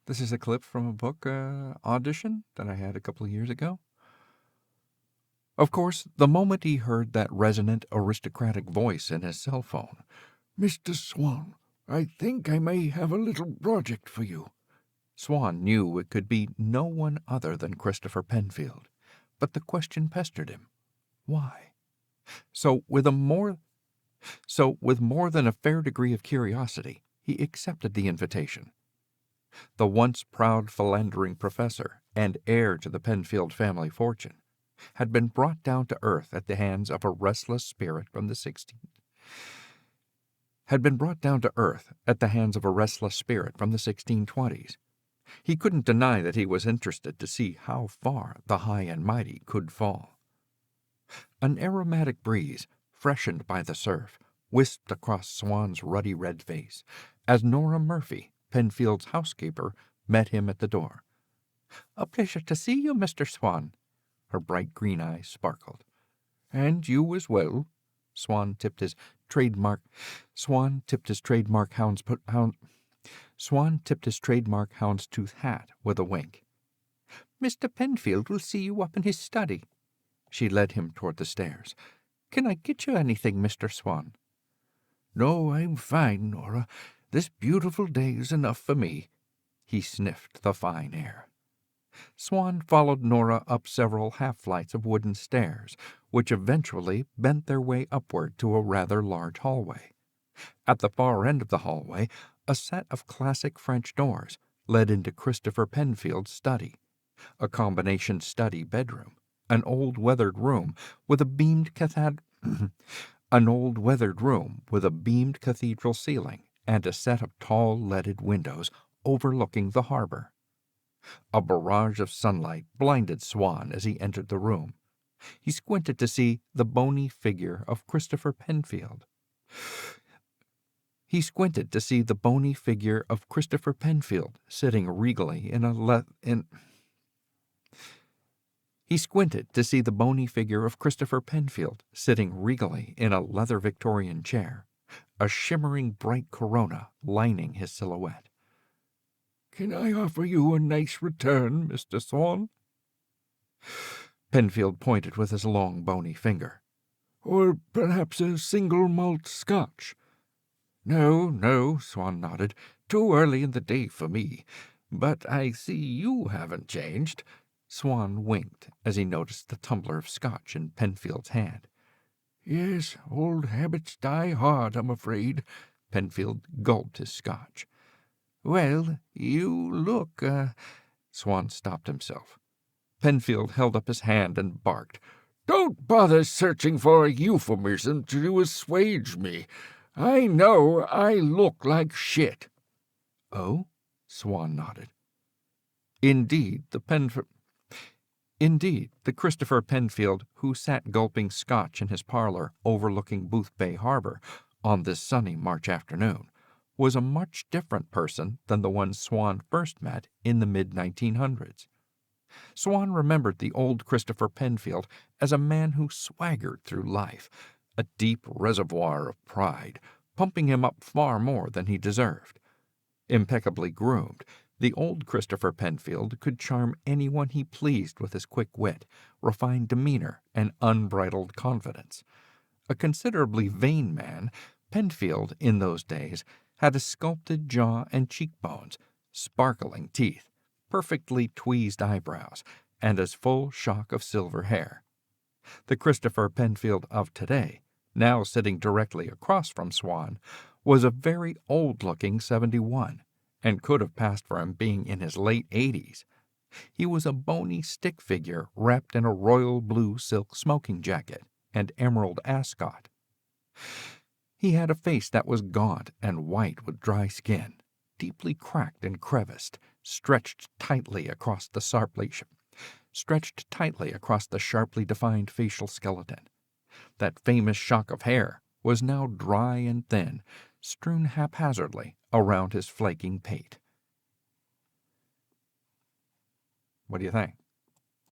This is a clip from a book, Audition, that I had a couple of years ago. Of course, the moment he heard that resonant, aristocratic voice in his cell phone, "Mr. Swan, I think I may have a little project for you." Swan knew it could be no one other than Christopher Pennfield, but the question pestered him. Why? So with more than a fair degree of curiosity, he accepted the invitation. The once proud philandering professor and heir to the Pennfield family fortune had been brought down to earth at the hands of a restless spirit from the 1620s. He couldn't deny that he was interested to see how far the high and mighty could fall. An aromatic breeze, freshened by the surf, wisped across Swan's ruddy red face as Nora Murphy, Pennfield's housekeeper, met him at the door. "A pleasure to see you, Mr. Swan." Her bright green eyes sparkled. "And you as well." Swan tipped his trademark houndstooth hat with a wink. "Mr. Pennfield will see you up in his study." She led him toward the stairs. "Can I get you anything, Mr. Swan?" "No, I'm fine, Nora. This beautiful day is enough for me." He sniffed the fine air. Swan followed Nora up several half-flights of wooden stairs, which eventually bent their way upward to a rather large hallway. At the far end of the hallway, a set of classic French doors led into Christopher Pennfield's study, a combination study-bedroom, an old weathered room with a beamed cathedral ceiling and a set of tall leaded windows overlooking the harbor. A barrage of sunlight blinded Swan as he entered the room. He squinted to see the bony figure of Christopher Pennfield. Sitting regally in a leather Victorian chair, a shimmering bright corona lining his silhouette. "Can I offer you a nice return, Mr. Swan?" Pennfield pointed with his long, bony finger. "Or perhaps a single malt scotch?" "No," Swan nodded. "Too early in the day for me. But I see you haven't changed." Swan winked as he noticed the tumbler of scotch in Pennfield's hand. "Yes, old habits die hard, I'm afraid." Pennfield gulped his scotch. "Well, you look—" Swan stopped himself. Pennfield held up his hand and barked. "Don't bother searching for a euphemism to assuage me. I know I look like shit." "Oh?" Swan nodded. Indeed, the Christopher Pennfield who sat gulping scotch in his parlor overlooking Boothbay Harbor on this sunny March afternoon was a much different person than the one Swan first met in the mid-1900s. Swan remembered the old Christopher Pennfield as a man who swaggered through life, a deep reservoir of pride, pumping him up far more than he deserved. Impeccably groomed, the old Christopher Pennfield could charm anyone he pleased with his quick wit, refined demeanor, and unbridled confidence. A considerably vain man, Pennfield, in those days, had a sculpted jaw and cheekbones, sparkling teeth, perfectly tweezed eyebrows, and as full shock of silver hair. The Christopher Pennfield of today, now sitting directly across from Swan, was a very old-looking 71, and could have passed for him being in his late 80s. He was a bony stick figure wrapped in a royal blue silk smoking jacket and emerald ascot. He had a face that was gaunt and white with dry skin, deeply cracked and creviced, stretched tightly across the sharply defined facial skeleton. That famous shock of hair was now dry and thin, strewn haphazardly around his flaking pate. What do you think?